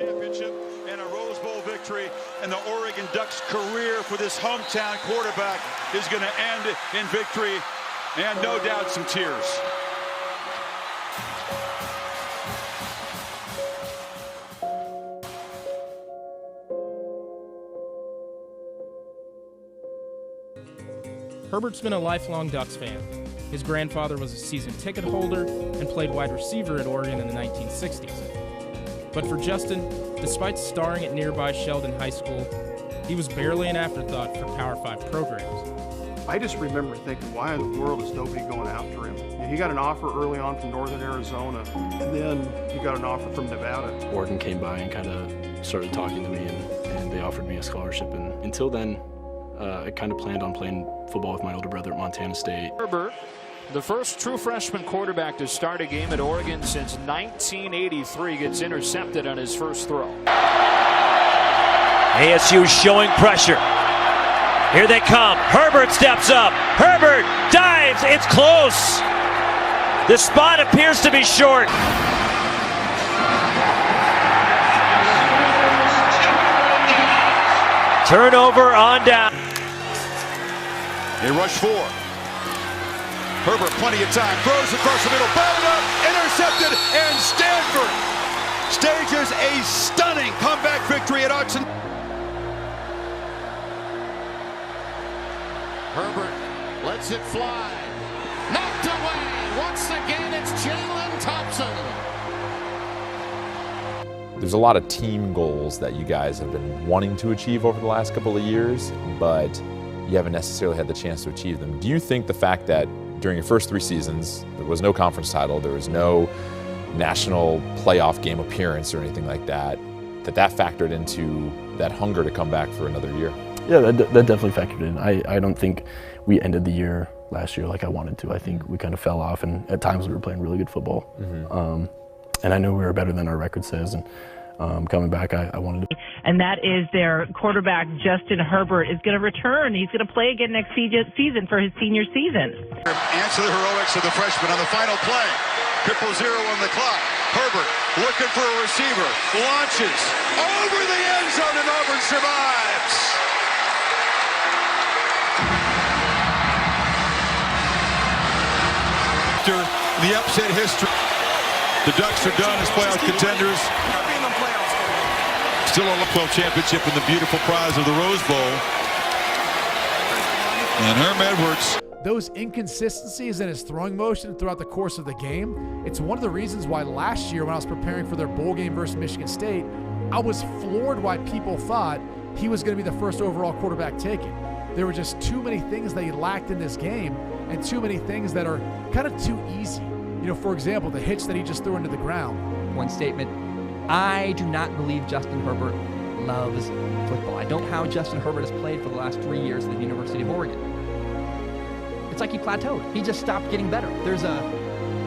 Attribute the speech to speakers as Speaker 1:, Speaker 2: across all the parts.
Speaker 1: championship and a Rose Bowl victory, and the Oregon Ducks' career for this hometown quarterback is going to end in victory and no doubt some tears.
Speaker 2: Herbert's been a lifelong Ducks fan. His grandfather was a season ticket holder and played wide receiver at Oregon in the 1960s. But for Justin, despite starring at nearby Sheldon High School, he was barely an afterthought for Power 5 programs.
Speaker 3: I just remember thinking, why in the world is nobody going after him? And he got an offer early on from Northern Arizona, and then he got an offer from Nevada.
Speaker 4: Oregon came by and kind of started talking to me, and they offered me a scholarship. And until then, I kind of planned on playing football with my older brother at Montana State.
Speaker 5: Herbert, the first true freshman quarterback to start a game at Oregon since 1983, gets intercepted on his first throw.
Speaker 6: ASU showing pressure. Here they come. Herbert steps up. Herbert dives. It's close. The spot appears to be short. Turnover on down.
Speaker 1: They rush four. Herbert, plenty of time, throws across the middle, batted up, intercepted, and Stanford stages a stunning comeback victory at Oxen.
Speaker 7: Herbert lets it fly. Knocked away. Once again, it's Jalen Thompson.
Speaker 8: There's a lot of team goals that you guys have been wanting to achieve over the last couple of years, but you haven't necessarily had the chance to achieve them. Do you think the fact that during your first 3 seasons, there was no conference title, there was no national playoff game appearance or anything like that, that factored into that hunger to come back for another year?
Speaker 4: Yeah, that definitely factored in. I don't think we ended the year last year like I wanted to. I think we kind of fell off, and at times we were playing really good football. Mm-hmm. And I know we were better than our record says, and coming back, I wanted to.
Speaker 9: And that is their quarterback, Justin Herbert, is going to return. He's going to play again next season for his senior season.
Speaker 1: Answer the heroics of the freshman on the final play. 0-0 on the clock. Herbert looking for a receiver. Launches over the end zone, and Auburn survives. After the upset history, the Ducks are done as playoff contenders. Still a 12 championship in the beautiful prize of the Rose Bowl. And Herm Edwards.
Speaker 10: Those inconsistencies in his throwing motion throughout the course of the game, it's one of the reasons why last year when I was preparing for their bowl game versus Michigan State, I was floored why people thought he was going to be the first overall quarterback taken. There were just too many things that he lacked in this game and too many things that are kind of too easy. You know, for example, the hitch that he just threw into the ground.
Speaker 11: One statement, I do not believe Justin Herbert loves football. I don't know how Justin Herbert has played for the last 3 years at the University of Oregon. It's like he plateaued. He just stopped getting better.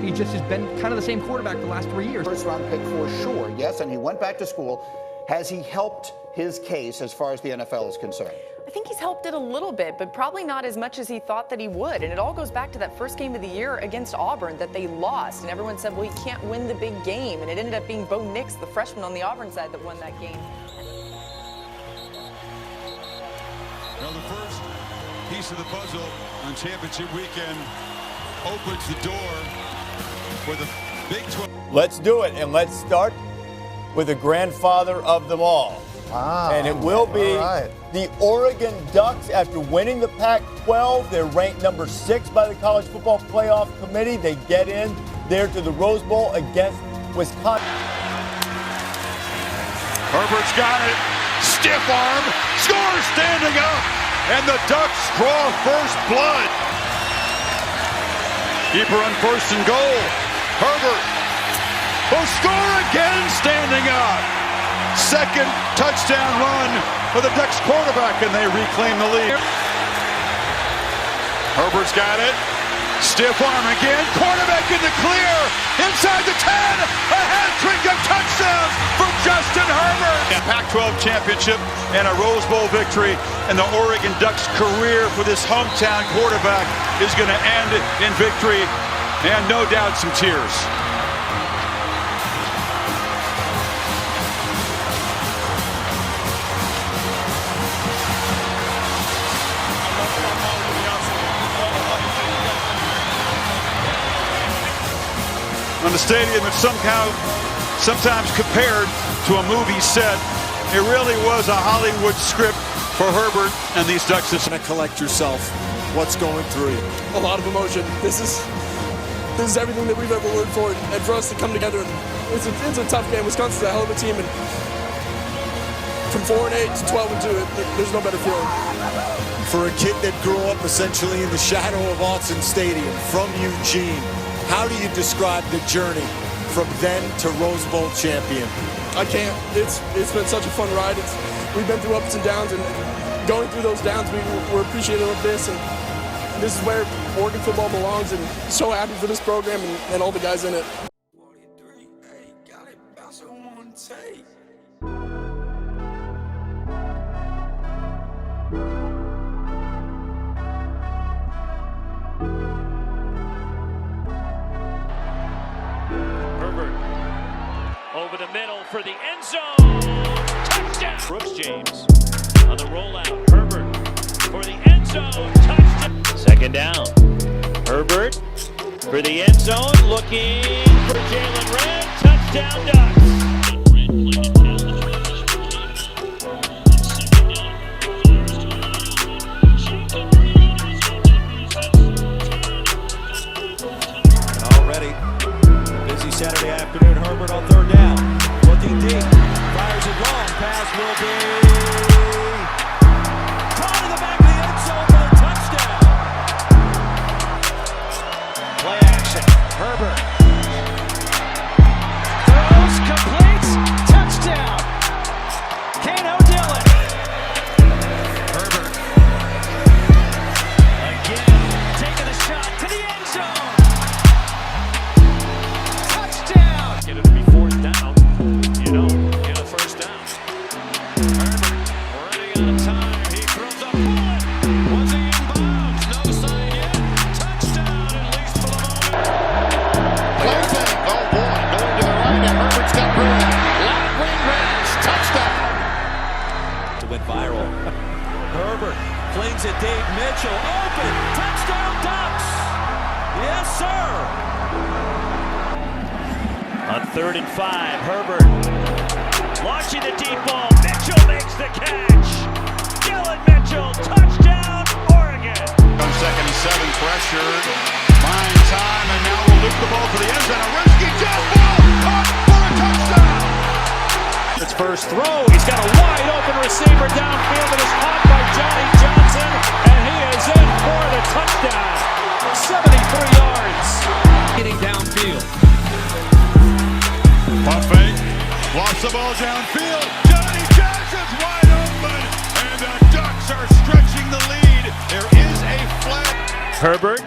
Speaker 11: He just has been kind of the same quarterback the last 3 years.
Speaker 12: First round pick for sure, yes, and he went back to school. Has he helped his case as far as the NFL is concerned?
Speaker 13: I think he's helped it a little bit, but probably not as much as he thought that he would. And it all goes back to that first game of the year against Auburn that they lost. And everyone said, well, he can't win the big game. And it ended up being Bo Nix, the freshman on the Auburn side, that won that game.
Speaker 1: Well, the first piece of the puzzle on championship weekend opens the door for the Big 12.
Speaker 14: Let's do it, and let's start with the grandfather of them all.
Speaker 12: Wow.
Speaker 14: And it will be the Oregon Ducks. After winning the Pac-12, they're ranked number 6 by the College Football Playoff Committee. They get in there to the Rose Bowl against Wisconsin.
Speaker 1: Herbert's got it. Stiff arm. Scores standing up. And the Ducks draw first blood. Keeper on 1st and goal. Herbert will score again standing up. Second touchdown run for the Ducks quarterback, and they reclaim the lead. Herbert's got it. Stiff arm again. Quarterback in the clear. Inside the 10. A hat trick of touchdowns for Justin Herbert. A Pac-12 championship and a Rose Bowl victory. And the Oregon Ducks' career for this hometown quarterback is going to end in victory and no doubt some tears. on the stadium is sometimes compared to a movie set. It really was a Hollywood script for Herbert and these Ducks.
Speaker 15: Just to collect yourself. What's going through you?
Speaker 16: A lot of emotion. This is everything that we've ever worked for, and for us to come together. It's a tough game. Wisconsin's a hell of a team, and from 4-8 to 12-2, there's no better feeling.
Speaker 15: For a kid that grew up essentially in the shadow of Autzen Stadium from Eugene, how do you describe the journey from then to Rose Bowl champion?
Speaker 16: I can't. It's been such a fun ride. We've been through ups and downs, and going through those downs, we're appreciative of this, and this is where Oregon football belongs, and so happy for this program and all the guys in it.
Speaker 6: Herbert over the middle for the end zone. Touchdown. Brooks James on the rollout. Herbert for the end zone. Touchdown. Second down. Herbert for the end zone. Looking for Jalen Red. Touchdown Ducks.
Speaker 17: Saturday afternoon, Herbert on third down, looking deep, fires it long, pass will be caught in the back of the end zone for the touchdown. Play action, Herbert throws, completes, touchdown. Kano Dillon. Herbert again taking the shot to the end zone.
Speaker 5: Get it to be fourth down. You don't get a first down. Herbert running out of time. He throws a bullet. Was he in bounds? No sign yet. Touchdown, at least for the moment.
Speaker 7: Play fake. Oh boy, going to the right, and Herbert's got room. Loud green range. Touchdown.
Speaker 17: To went viral. Herbert flings it. Dave Mitchell open. Touchdown Ducks. Yes, sir.
Speaker 6: On 3rd and 5, Herbert launching the deep ball. Mitchell makes the catch. Dylan Mitchell, touchdown, Oregon.
Speaker 1: On 2nd and 7, pressured. Fine time, and now we'll loop the ball for the end zone. A risky jump ball, caught for a touchdown.
Speaker 5: It's first throw. He's got a wide open receiver downfield that is caught by Johnny Johnson, and he is in for the touchdown. 73 yards.
Speaker 17: Getting downfield.
Speaker 1: Punt fake, lofts the ball downfield. Johnny Johnson's wide open, and the Ducks are stretching the lead. There is a flag.
Speaker 6: Herbert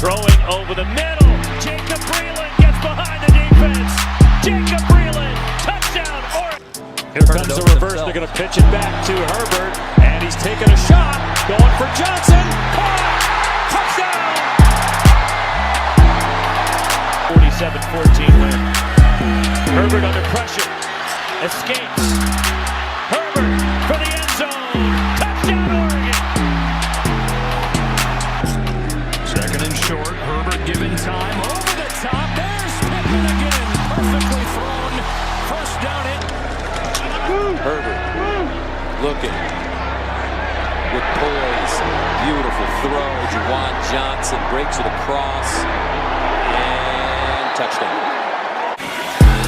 Speaker 6: throwing over the middle. Jacob Breland gets behind the defense. Jacob Breland, touchdown, Oregon.
Speaker 5: Here comes the reverse. They're going to pitch it back to Herbert, and he's taking a shot. Going for Johnson. Touchdown. 47-14 win. Herbert under pressure, escapes. Herbert for the end zone. Touchdown, Oregon.
Speaker 17: 2nd and short. Herbert given time over the top. There's Pittman again. Perfectly thrown. First down hit.
Speaker 18: Herbert looking with poise. Beautiful throw. Juwan Johnson breaks it across. And touchdown.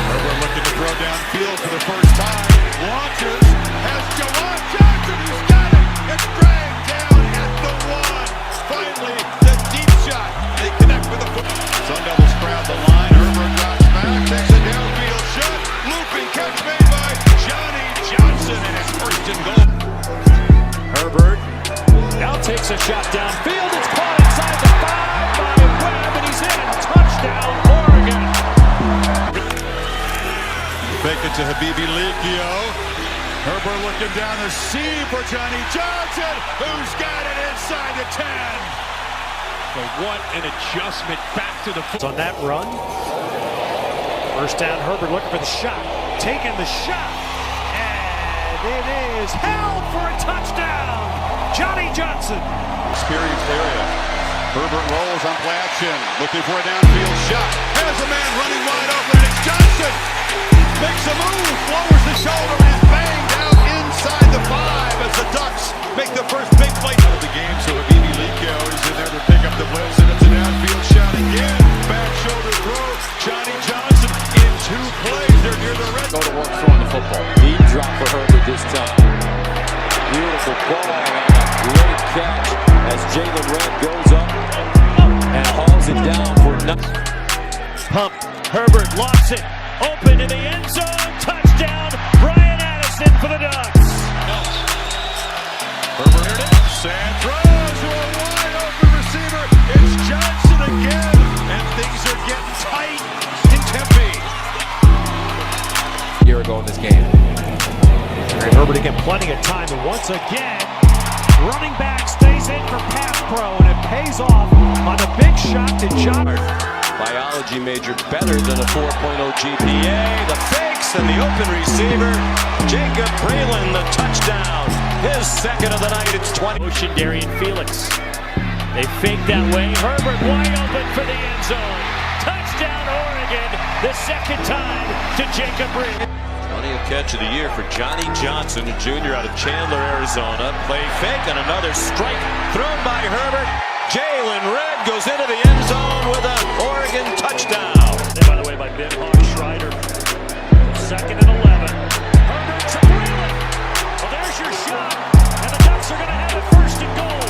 Speaker 1: Herbert looking to throw downfield for the first time. Launches, has Juwan Johnson, who's got it. It's dragged down at the 1. Finally, the deep shot. They connect with the foot. Sun Devils crowd the line. Herbert drops back, takes a downfield shot. Looping catch made by Johnny Johnson, and it's first and goal.
Speaker 5: Herbert now takes a shot downfield. It's caught inside the 5 by Webb, and he's in. Touchdown, Oregon.
Speaker 1: Fake it to Habibi Likio. Herbert looking down the seam for Johnny Johnson, who's got it inside the 10.
Speaker 5: But what an adjustment back to the foot. On that run. First down, Herbert looking for the shot. Taking the shot. And it is held for a touchdown. Johnny Johnson.
Speaker 1: Experienced area. Herbert rolls on play action, looking for a downfield shot. Has a man running wide open, and it's Johnson. Makes a move, lowers the shoulder, and is banged out inside the 5 as the Ducks make the first big play of the game. So Habibi Likio is in there to pick up the blitz, and it's a downfield shot again. Back shoulder throw. Johnny Johnson in 2 plays. They're near the red.
Speaker 18: Go to work throwing the football. Deep drop for Herbert this time. Beautiful ball on a great catch as Jalen Red goes up and hauls it down for nothing.
Speaker 6: Pump. Herbert lofts it. Open in the end zone. Touchdown. Brian Addison for the Ducks.
Speaker 1: Herbert and throws to a wide open receiver. It's Johnson again. And things are getting tight in Tempe.
Speaker 17: A year ago in this game. And Herbert again, plenty of time, and once again, running back stays in for pass pro, and it pays off on a big shot to John.
Speaker 18: Biology major better than a 4.0 GPA. The fakes and the open receiver. Jacob Breland, the touchdown. His second of the night. It's 20.
Speaker 6: Motion Darian Felix. They fake that way. Herbert wide open for the end zone. Touchdown Oregon. The second time to Jacob Breland.
Speaker 18: 20th catch of the year for Johnny Johnson, a junior out of Chandler, Arizona. Play fake and another strike thrown by Herbert. Jalen Red goes into the end zone with an Oregon touchdown.
Speaker 6: By the way, by Ben Schreider. Second and 11. Herbert to Breland. Well, there's your shot. And the Ducks are going to have it first and goal.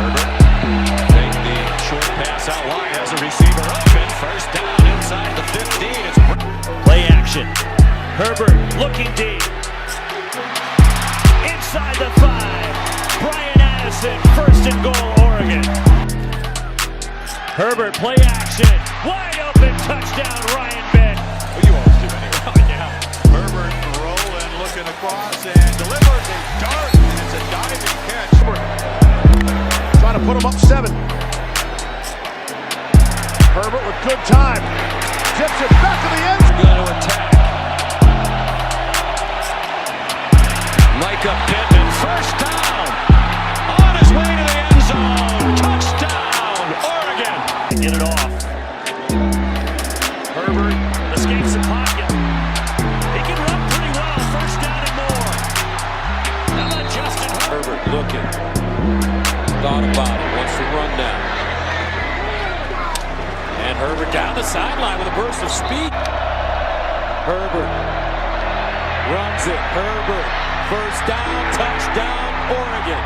Speaker 18: Herbert take the short pass out wide. Has a receiver open. First down inside the 15. It's
Speaker 6: play action. Herbert looking deep. Inside the 5. Brian Addison, first and goal, Oregon. Herbert, play action. Wide open touchdown, Ryan Bett.
Speaker 1: Well, you always do anyway. Yeah. Herbert rolling, looking across, and delivers a dart, and it's a diving catch.
Speaker 3: Trying to put him up 7. Herbert with good time. Tips it back to the end.
Speaker 18: Going to attack. Micah Pittman, first down. On his way to the end zone. Touchdown, Oregon.
Speaker 6: Get it off. Herbert escapes the pocket. He can run pretty well. First down and more. How about Justin
Speaker 18: Herbert looking. Thought about it. Wants to run now. And Herbert down the sideline with a burst of speed. Herbert runs it. Herbert, first down, touchdown, Oregon.